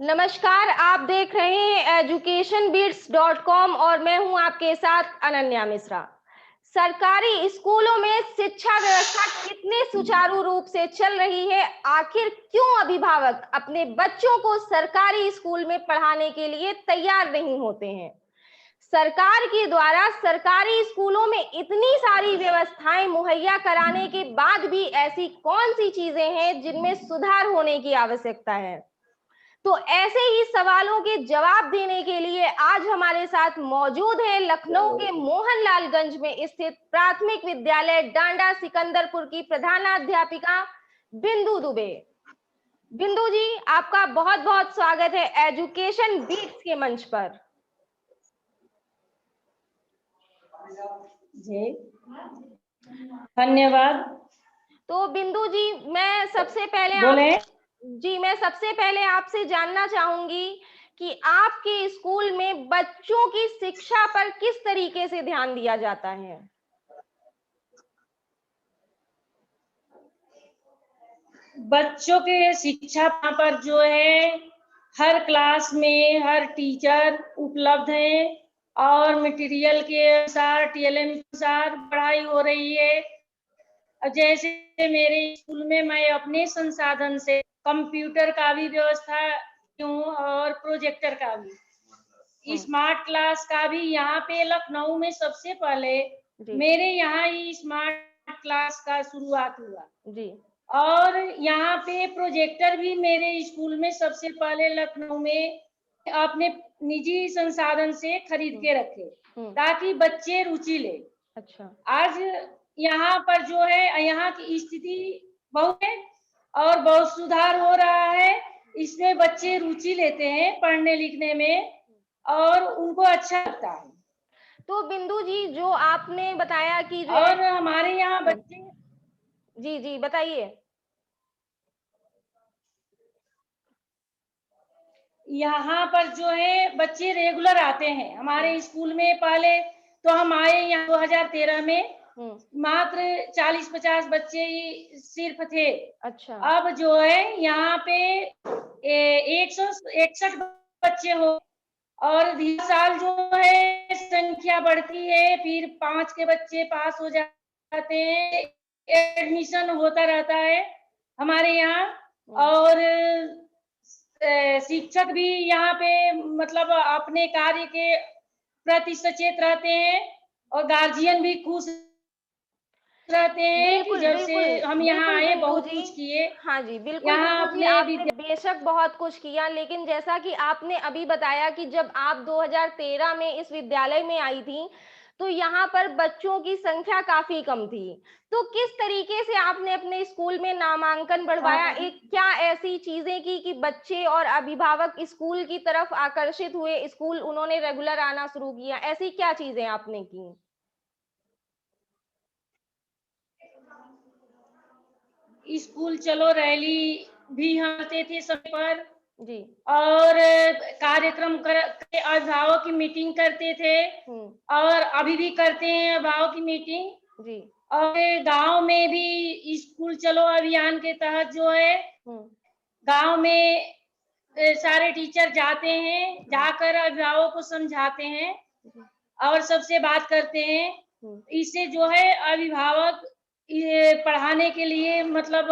नमस्कार, आप देख रहे हैं educationbeats.com और मैं हूं आपके साथ अनन्या मिश्रा। सरकारी स्कूलों में शिक्षा व्यवस्था कितने सुचारू रूप से चल रही है, आखिर क्यों अभिभावक अपने बच्चों को सरकारी स्कूल में पढ़ाने के लिए तैयार नहीं होते हैं? सरकार के द्वारा सरकारी स्कूलों में इतनी सारी व्यवस्थाएं मुहैया कराने के बाद भी ऐसी कौन सी चीजें हैं जिनमें सुधार होने की आवश्यकता है? तो ऐसे ही सवालों के जवाब देने के लिए आज हमारे साथ मौजूद है लखनऊ के मोहनलालगंज में स्थित प्राथमिक विद्यालय डांडा सिकंदरपुर की प्रधानाध्यापिका बिंदु दुबे। बिंदु जी, आपका बहुत बहुत स्वागत है एजुकेशन बीट्स के मंच पर। जी धन्यवाद। तो बिंदु जी, मैं सबसे पहले आपसे जानना चाहूंगी कि आपके स्कूल में बच्चों की शिक्षा पर किस तरीके से ध्यान दिया जाता है? बच्चों के शिक्षा पर जो है हर क्लास में हर टीचर उपलब्ध है और मटेरियल के अनुसार टीएलएम के अनुसार पढ़ाई हो रही है। जैसे मेरे स्कूल में मैं अपने संसाधन से कंप्यूटर का भी व्यवस्था हूँ और प्रोजेक्टर का भी, स्मार्ट क्लास का भी। यहाँ पे लखनऊ में सबसे पहले मेरे यहाँ ही स्मार्ट क्लास का शुरुआत हुआ जी। और यहाँ पे प्रोजेक्टर भी मेरे स्कूल में सबसे पहले लखनऊ में अपने निजी संसाधन से खरीद के रखे ताकि बच्चे रुचि ले। अच्छा। आज यहाँ पर जो है यहाँ की स्थिति बहुत है और बहुत सुधार हो रहा है। इसमें बच्चे रुचि लेते हैं पढ़ने लिखने में और उनको अच्छा लगता है। तो बिंदु जी, जो आपने बताया कि जो और हमारे यहाँ बच्चे जी जी बताइए। यहाँ पर जो है बच्चे रेगुलर आते हैं हमारे स्कूल में। पहले तो हम आए यहाँ 2013 में मात्र 40-50 बच्चे ही सिर्फ थे। अच्छा। अब जो है यहाँ पे 161 बच्चे हो और हर साल जो है संख्या बढ़ती है। फिर 5 के बच्चे पास हो जाते हैं, एडमिशन होता रहता है हमारे यहाँ। और शिक्षक भी यहाँ पे मतलब अपने कार्य के प्रति सचेत रहते हैं और गार्जियन भी खुश रहते हैं कि जब से हम यहाँ आए बहुत कुछ किए। हाँ जी, बिल्कुल यहाँ बिंदु जी, आपने बेशक बहुत कुछ किया, लेकिन जैसा कि आपने अभी बताया कि जब आप 2013 में इस विद्यालय में आई थी तो यहाँ पर बच्चों की संख्या काफी कम थी। तो किस तरीके से आपने अपने स्कूल में नामांकन बढ़वाया? एक क्या ऐसी चीजें की कि बच्चे और अभिभावक स्कूल की तरफ आकर्षित हुए, स्कूल उन्होंने रेगुलर आना शुरू किया? ऐसी क्या चीजें आपने की? स्कूल चलो रैली भी होते थे समय पर जी। और कार्यक्रम के अभिभावक की मीटिंग करते थे और अभी भी करते हैं अभिभावक की मीटिंग जी। और गांव में भी स्कूल चलो अभियान के तहत जो है गांव में सारे टीचर जाते हैं, जाकर अभिभावकों को समझाते हैं और सबसे बात करते हैं। इससे जो है अभिभावक ये पढ़ाने के लिए मतलब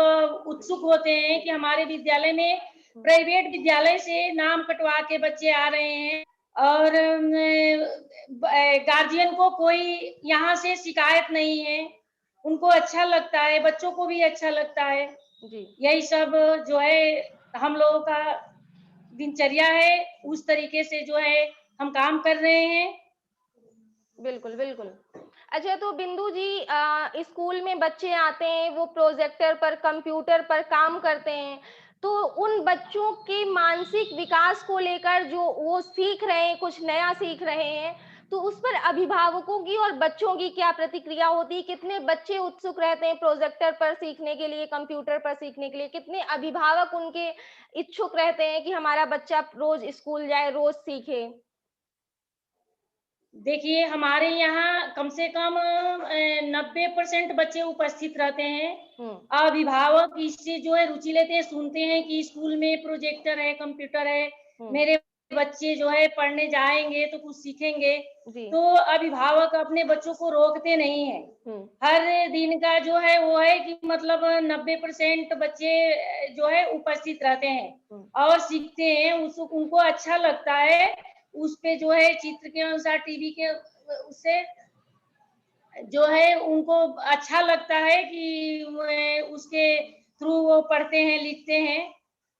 उत्सुक होते हैं कि हमारे विद्यालय में प्राइवेट विद्यालय से नाम कटवा के बच्चे आ रहे हैं और गार्जियन को कोई यहाँ से शिकायत नहीं है, उनको अच्छा लगता है, बच्चों को भी अच्छा लगता है जी। यही सब जो है हम लोगों का दिनचर्या है, उस तरीके से जो है हम काम कर रहे हैं। बिल्कुल बिल्कुल। अच्छा, तो बिंदु जी, स्कूल में बच्चे आते हैं, वो प्रोजेक्टर पर कंप्यूटर पर काम करते हैं, तो उन बच्चों के मानसिक विकास को लेकर जो वो सीख रहे हैं, कुछ नया सीख रहे हैं, तो उस पर अभिभावकों की और बच्चों की क्या प्रतिक्रिया होती है? कितने बच्चे उत्सुक रहते हैं प्रोजेक्टर पर सीखने के लिए, कंप्यूटर पर सीखने के लिए? कितने अभिभावक उनके इच्छुक रहते हैं कि हमारा बच्चा रोज स्कूल जाए, रोज सीखे? देखिए हमारे यहाँ कम से कम 90% बच्चे उपस्थित रहते हैं। अभिभावक इससे जो है रुचि लेते हैं, सुनते हैं कि स्कूल में प्रोजेक्टर है, कंप्यूटर है, मेरे बच्चे जो है पढ़ने जाएंगे तो कुछ सीखेंगे, तो अभिभावक अपने बच्चों को रोकते नहीं है। हर दिन का जो है वो है कि मतलब 90% बच्चे जो है उपस्थित रहते हैं और सीखते हैं, उनको अच्छा लगता है। उस पे जो है चित्र के अनुसार टीवी के उससे जो है उनको अच्छा लगता है कि उसके थ्रू वो पढ़ते हैं, लिखते हैं।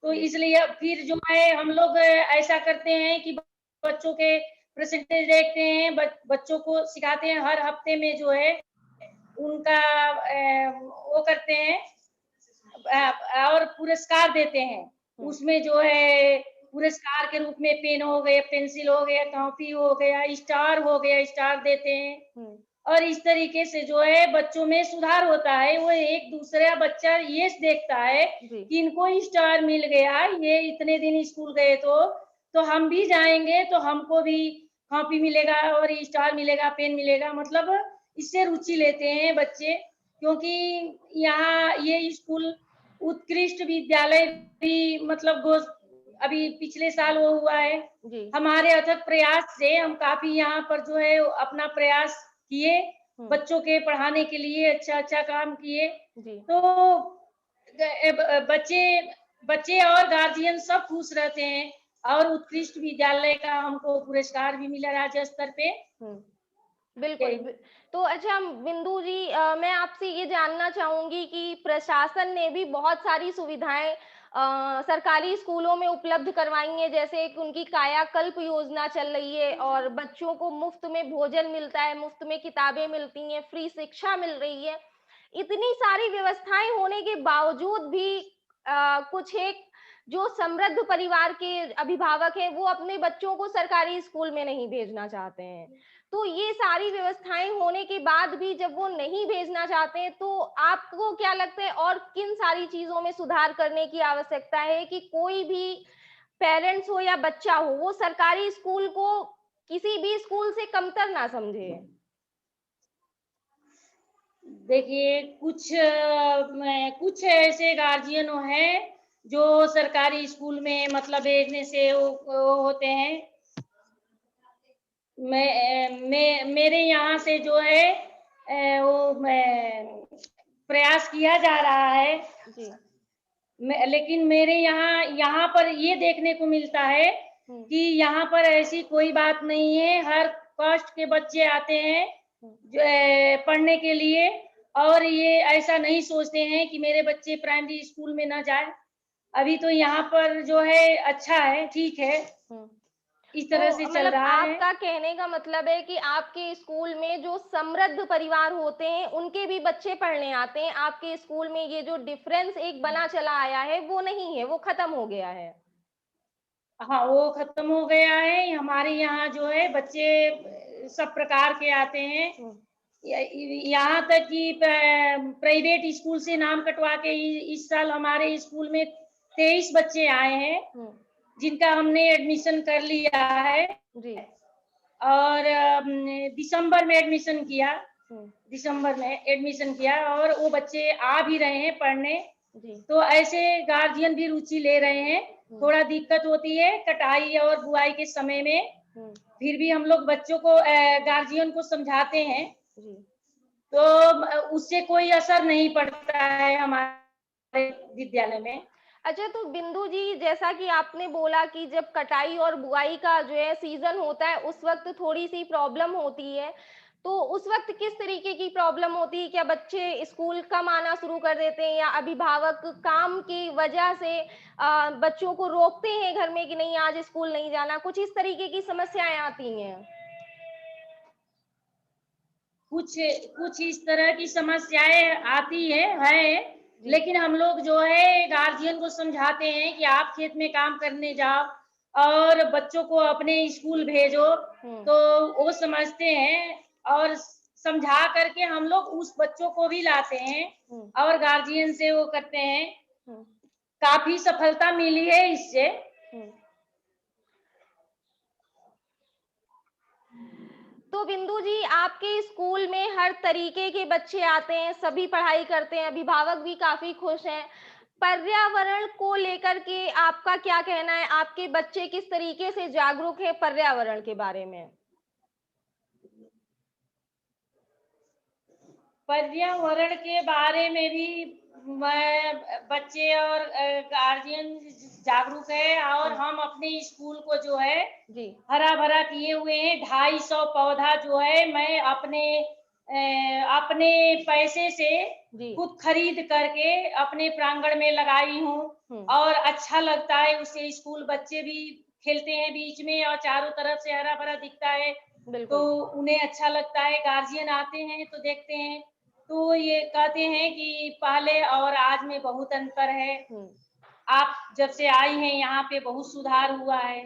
तो इसलिए फिर जो है हम लोग ऐसा करते हैं कि बच्चों के परसेंटेज देखते हैं, बच्चों को सिखाते हैं। हर हफ्ते में जो है उनका वो करते हैं और पुरस्कार देते हैं। उसमें जो है पुरस्कार के रूप में पेन हो गए, पेंसिल हो गया, कॉपी हो गया, स्टार हो गया, स्टार देते हैं। और इस तरीके से जो है बच्चों में सुधार होता है। वो एक दूसरा बच्चा ये देखता है कि इनको स्टार मिल गया, ये इतने दिन स्कूल गए तो हम भी जाएंगे तो हमको भी कॉपी मिलेगा और स्टार मिलेगा, पेन मिलेगा। मतलब इससे रुचि लेते हैं बच्चे, क्योंकि यहाँ ये स्कूल उत्कृष्ट विद्यालय भी मतलब अभी पिछले साल वो हुआ है। हमारे अथक प्रयास से हम काफी यहाँ पर जो है अपना प्रयास किए, बच्चों के पढ़ाने के लिए अच्छा काम किए। तो बच्चे और गार्जियन सब खुश रहते हैं और उत्कृष्ट विद्यालय का हमको पुरस्कार भी मिला राज्य स्तर पे। बिल्कुल। तो अच्छा बिंदु जी, मैं आपसे ये जानना चाहूंगी कि प्रशासन ने भी बहुत सारी सुविधाएं सरकारी स्कूलों में उपलब्ध करवाई हैं, जैसे एक उनकी कायाकल्प योजना चल रही है और बच्चों को मुफ्त में भोजन मिलता है, मुफ्त में किताबें मिलती हैं, फ्री शिक्षा मिल रही है। इतनी सारी व्यवस्थाएं होने के बावजूद भी कुछ एक जो समृद्ध परिवार के अभिभावक हैं वो अपने बच्चों को सरकारी स्कूल में नहीं भेजना चाहते हैं। तो ये सारी व्यवस्थाएं होने के बाद भी जब वो नहीं भेजना चाहते हैं, तो आपको क्या लगता है और किन सारी चीजों में सुधार करने की आवश्यकता है कि कोई भी पेरेंट्स हो या बच्चा हो वो सरकारी स्कूल को किसी भी स्कूल से कमतर ना समझे? देखिए कुछ ऐसे गार्जियन हैं जो सरकारी स्कूल में मतलब भेजने से वो होते हैं। मेरे यहाँ से जो है वो प्रयास किया जा रहा है लेकिन मेरे यहाँ पर ये देखने को मिलता है कि यहाँ पर ऐसी कोई बात नहीं है। हर कास्ट के बच्चे आते हैं पढ़ने के लिए और ये ऐसा नहीं सोचते हैं कि मेरे बच्चे प्राइमरी स्कूल में ना जाए। अभी तो यहाँ पर जो है अच्छा है, ठीक है, इस तरह से चल रहा है। आपका कहने का मतलब है कि आपके स्कूल में जो समृद्ध परिवार होते हैं उनके भी बच्चे पढ़ने आते हैं, आपके स्कूल में ये जो डिफरेंस एक बना चला आया है वो नहीं है, वो खत्म हो गया है। हाँ, वो खत्म हो गया है। हमारे यहाँ जो है बच्चे सब प्रकार के आते हैं। यहाँ तक कि प्राइवेट स्कूल से नाम कटवा के इस साल हमारे स्कूल में 23 बच्चे आए हैं जिनका हमने एडमिशन कर लिया है और दिसंबर में एडमिशन किया और वो बच्चे आ भी रहे हैं पढ़ने। तो ऐसे गार्जियन भी रुचि ले रहे हैं। थोड़ा दिक्कत होती है कटाई और बुआई के समय में, फिर भी हम लोग बच्चों को गार्जियन को समझाते हैं तो उससे कोई असर नहीं पड़ता है हमारे विद्यालय में। अच्छा, तो बिंदु जी, जैसा कि आपने बोला कि जब कटाई और बुआई का जो है सीजन होता है उस वक्त थोड़ी सी प्रॉब्लम होती है, तो उस वक्त किस तरीके की प्रॉब्लम होती है? क्या बच्चे स्कूल कम आना शुरू कर देते हैं या अभिभावक काम की वजह से बच्चों को रोकते हैं घर में कि नहीं आज स्कूल नहीं जाना? कुछ इस तरीके की समस्याएं आती हैं। कुछ इस तरह की समस्याएं आती है लेकिन हम लोग जो है गार्जियन को समझाते हैं कि आप खेत में काम करने जाओ और बच्चों को अपने स्कूल भेजो, तो वो समझते हैं और समझा करके हम लोग उस बच्चों को भी लाते हैं और गार्जियन से वो करते हैं। काफी सफलता मिली है इससे। तो बिंदु जी, आपके स्कूल में हर तरीके के बच्चे आते हैं, सभी पढ़ाई करते हैं, अभिभावक भी काफी खुश हैं, पर्यावरण को लेकर के आपका क्या कहना है? आपके बच्चे किस तरीके से जागरूक है पर्यावरण के बारे में? पर्यावरण के बारे में भी बच्चे और गार्जियन जागरूक है, और हम अपने स्कूल को जो है जी हरा भरा किए हुए हैं। 250 पौधा जो है मैं अपने पैसे से खुद खरीद करके अपने प्रांगण में लगाई हूँ, और अच्छा लगता है उससे। स्कूल बच्चे भी खेलते हैं बीच में और चारों तरफ से हरा भरा दिखता है, तो उन्हें अच्छा लगता है। गार्जियन आते हैं तो देखते हैं, तो ये कहते हैं कि पहले और आज में बहुत अंतर है। आप जब से आई हैं यहाँ पे बहुत सुधार हुआ है।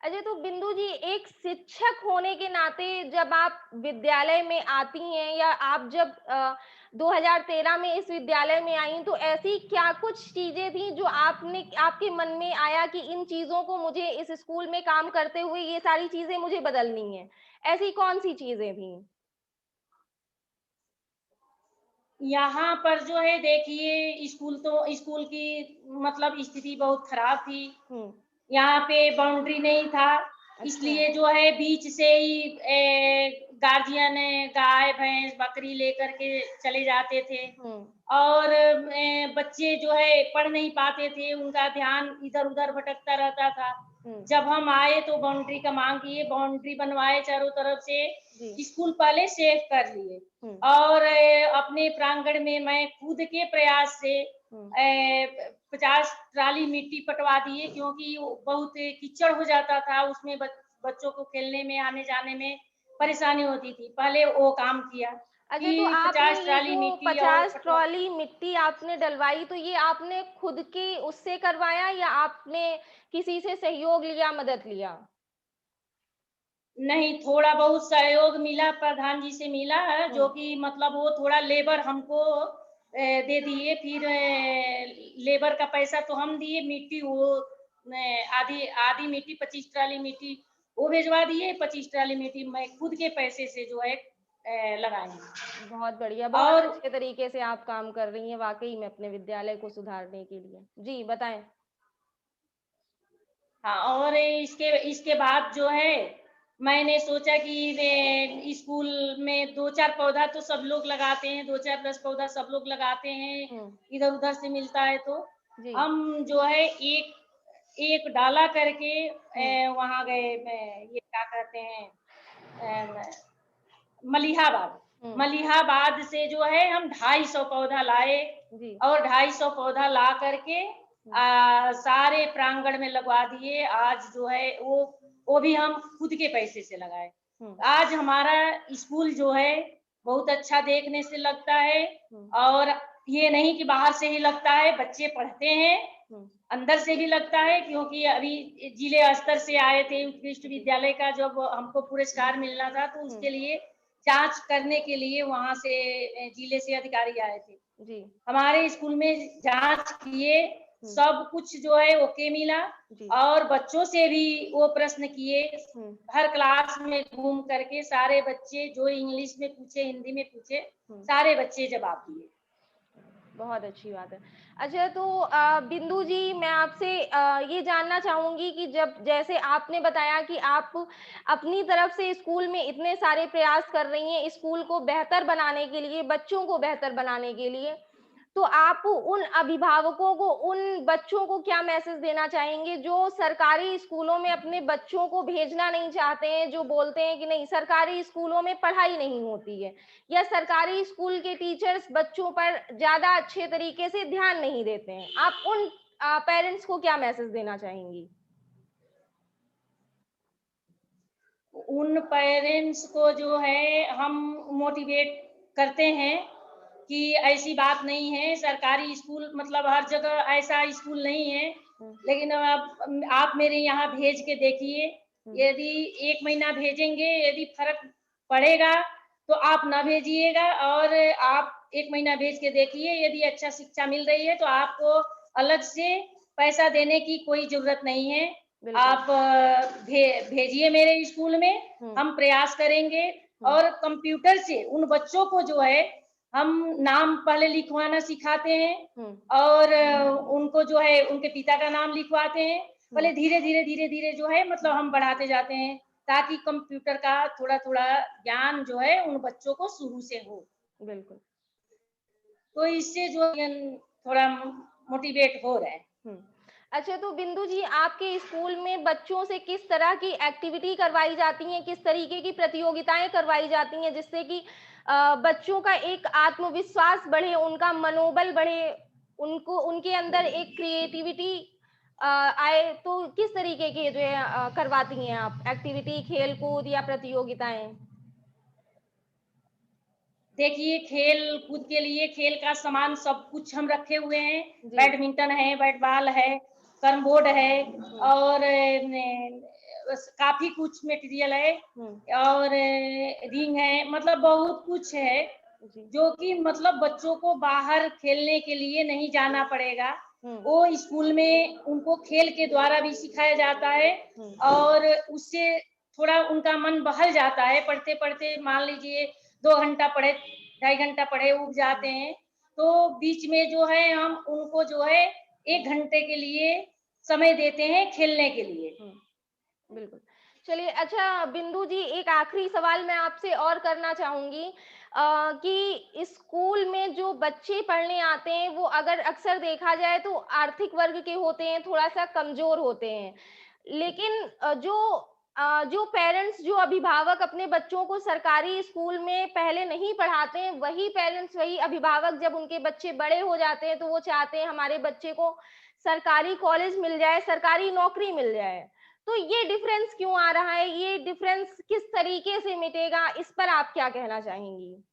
अच्छा, तो बिंदु जी, एक शिक्षक होने के नाते जब आप विद्यालय में आती हैं या आप जब 2013 में इस विद्यालय में आई, तो ऐसी क्या कुछ चीजें थी जो आपके मन में आया कि इन चीजों को मुझे इस स्कूल में काम करते हुए ये सारी चीजें मुझे बदलनी है? ऐसी कौन सी चीजें थी? यहाँ पर जो है देखिए, स्कूल की मतलब स्थिति बहुत खराब थी। यहाँ पे बाउंड्री नहीं था, इसलिए जो है बीच से ही गार्जियन गाय भैंस बकरी लेकर के चले जाते थे, और बच्चे जो है पढ़ नहीं पाते थे, उनका ध्यान इधर उधर भटकता रहता था। जब हम आए तो बाउंड्री का मांग किए, बाउंड्री बनवाए चारों तरफ से, स्कूल पहले सेफ कर लिए, और अपने प्रांगण में मैं खुद के प्रयास से 50 ट्राली मिट्टी पटवा दिए, क्योंकि बहुत कीचड़ हो जाता था उसमें, बच्चों को खेलने में आने जाने में परेशानी होती थी। पहले वो काम किया। अच्छा, तो आपने 50 ये ट्राली जो मिट्टी और 50 ट्रॉली मिट्टी आपने डलवाई, तो ये आपने खुद की उससे करवाया या आपने किसी से सहयोग लिया, मदद लिया? नहीं, थोड़ा बहुत सहयोग मिला, प्रधान जी से मिला है, जो कि मतलब वो थोड़ा लेबर हमको दे दिए। फिर लेबर का पैसा तो हम दिए, मिट्टी वो आधी आधी मिट्टी 25 ट्राली मिट्टी वो भिजवा दिए, 25 ट्राली मिट्टी मैं खुद के पैसे से जो है लगाए हैं। बहुत बढ़िया, बहुत और अच्छे तरीके से आप काम कर रही हैं वाकई में अपने विद्यालय को सुधारने के लिए। जी बताएं। हाँ, और इसके बाद जो है मैंने सोचा कि स्कूल में 2-4 पौधा तो सब लोग लगाते हैं, 2-4 10 पौधा सब लोग लगाते हैं, इधर उधर से मिलता है, तो हम जो है एक एक डाला करके वहां गए, ये क्या कहते हैं, मलिहाबाद से जो है हम 250 पौधा लाए, और 250 पौधा ला करके सारे प्रांगण में लगवा दिए। आज जो है वो भी हम खुद के पैसे से लगाए। आज हमारा स्कूल जो है बहुत अच्छा देखने से लगता है, और ये नहीं कि बाहर से ही लगता है, बच्चे पढ़ते हैं, अंदर से भी लगता है, क्योंकि अभी जिले स्तर से आए थे उत्कृष्ट विद्यालय का, जब हमको पुरस्कार मिलना था, तो उसके लिए जांच करने के लिए वहां से जिले से अधिकारी आए थे। हमारे स्कूल में जांच किए, सब कुछ जो है ओके मिला, और बच्चों से भी वो प्रश्न किए, हर क्लास में घूम करके सारे बच्चे जो इंग्लिश में पूछे, हिंदी में पूछे, सारे बच्चे जवाब दिए। बहुत अच्छी बात है। अच्छा, तो बिंदु जी, मैं आपसे ये जानना चाहूंगी कि जब जैसे आपने बताया कि आप अपनी तरफ से स्कूल में इतने सारे प्रयास कर रही हैं स्कूल को बेहतर बनाने के लिए, बच्चों को बेहतर बनाने के लिए, तो आप उन अभिभावकों को, उन बच्चों को क्या मैसेज देना चाहेंगे जो सरकारी स्कूलों में अपने बच्चों को भेजना नहीं चाहते हैं, जो बोलते हैं कि नहीं सरकारी स्कूलों में पढ़ाई नहीं होती है, या सरकारी स्कूल के टीचर्स बच्चों पर ज्यादा अच्छे तरीके से ध्यान नहीं देते हैं? आप उन पेरेंट्स को क्या मैसेज देना चाहेंगी? उन पेरेंट्स को जो है हम मोटिवेट करते हैं कि ऐसी बात नहीं है, सरकारी स्कूल मतलब हर जगह ऐसा स्कूल नहीं है, लेकिन आप मेरे यहाँ भेज के देखिए, यदि 1 महीना भेजेंगे, यदि फर्क पड़ेगा तो आप ना भेजिएगा, और आप 1 महीना भेज के देखिए, यदि अच्छा शिक्षा मिल रही है तो आपको अलग से पैसा देने की कोई जरूरत नहीं है। आप भेजिए मेरे स्कूल में, हम प्रयास करेंगे, और कंप्यूटर से उन बच्चों को जो है हम नाम पहले लिखवाना सिखाते हैं और उनको जो है उनके पिता का नाम लिखवाते हैं। पहले धीरे धीरे जो है मतलब हम बढ़ाते जाते हैं, ताकि कंप्यूटर का थोड़ा थोड़ा ज्ञान जो है उन बच्चों को शुरू से हो। बिल्कुल। तो इससे जो थोड़ा मोटिवेट हो रहे हैं। अच्छा, तो बिंदु जी, आपके स्कूल में बच्चों से किस तरह की एक्टिविटी करवाई जाती हैं, किस तरीके की प्रतियोगिताएं करवाई जाती हैं, जिससे कि बच्चों का एक आत्मविश्वास बढ़े, उनका मनोबल बढ़े, उनको उनके अंदर एक क्रिएटिविटी आए? तो किस तरीके के जो है करवाती हैं आप एक्टिविटी, खेल कूद या प्रतियोगिताएं? देखिए, खेल कूद के लिए खेल का सामान सब कुछ हम रखे हुए हैं। बैडमिंटन है, बैट बॉल है, कैरम बोर्ड है और काफी कुछ मटेरियल है और रिंग है, मतलब बहुत कुछ है जो कि मतलब बच्चों को बाहर खेलने के लिए नहीं जाना पड़ेगा। वो स्कूल में उनको खेल के द्वारा भी सिखाया जाता है और उससे थोड़ा उनका मन बहल जाता है। पढ़ते पढ़ते मान लीजिए 2 घंटा पढ़े, 2.5 घंटा पढ़े, उब जाते हैं, तो बीच में जो है हम उनको जो है 1 घंटे के लिए समय देते हैं खेलने के लिए। बिल्कुल। चलिए, अच्छा बिंदु जी, एक आखिरी सवाल मैं आपसे और करना चाहूंगी कि स्कूल में जो बच्चे पढ़ने आते हैं वो अगर अक्सर देखा जाए तो आर्थिक वर्ग के होते हैं, थोड़ा सा कमजोर होते हैं, लेकिन जो पेरेंट्स, जो अभिभावक अपने बच्चों को सरकारी स्कूल में पहले नहीं पढ़ाते हैं, वही पेरेंट्स, वही अभिभावक जब उनके बच्चे बड़े हो जाते हैं तो वो चाहते हैं हमारे बच्चे को सरकारी कॉलेज मिल जाए, सरकारी नौकरी मिल जाए। तो ये डिफरेंस क्यों आ रहा है? ये डिफरेंस किस तरीके से मिटेगा? इस पर आप क्या कहना चाहेंगी?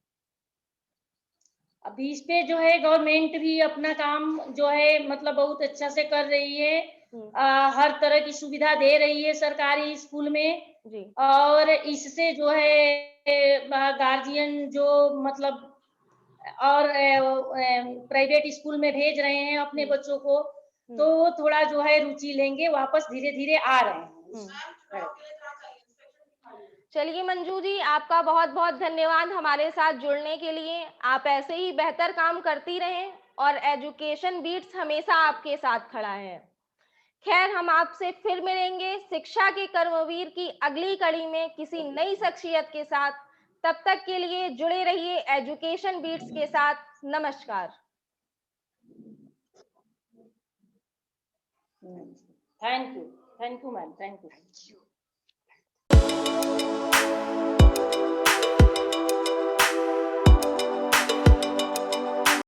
अभी इस पे जो है गवर्नमेंट भी अपना काम जो है मतलब बहुत अच्छा से कर रही है। हर तरह की सुविधा दे रही है सरकारी स्कूल में जी। और इससे जो है गार्जियन जो मतलब और प्राइवेट स्कूल में भेज रहे हैं अपने बच्चों को, तो वो थोड़ा जो है रुचि लेंगे, वापस धीरे धीरे आ रहे हैं। चलिए मंजू जी, आपका बहुत बहुत धन्यवाद हमारे साथ जुड़ने के लिए। आप ऐसे ही बेहतर काम करती रहें और एजुकेशन बीट्स हमेशा आपके साथ खड़ा है। खैर, हम आपसे फिर मिलेंगे शिक्षा के कर्मवीर की अगली कड़ी में किसी नई शख्सियत के साथ। तब तक के लिए जुड़े रहिए एजुकेशन बीट्स के साथ। नमस्कार। Thank you ma'am, thank you.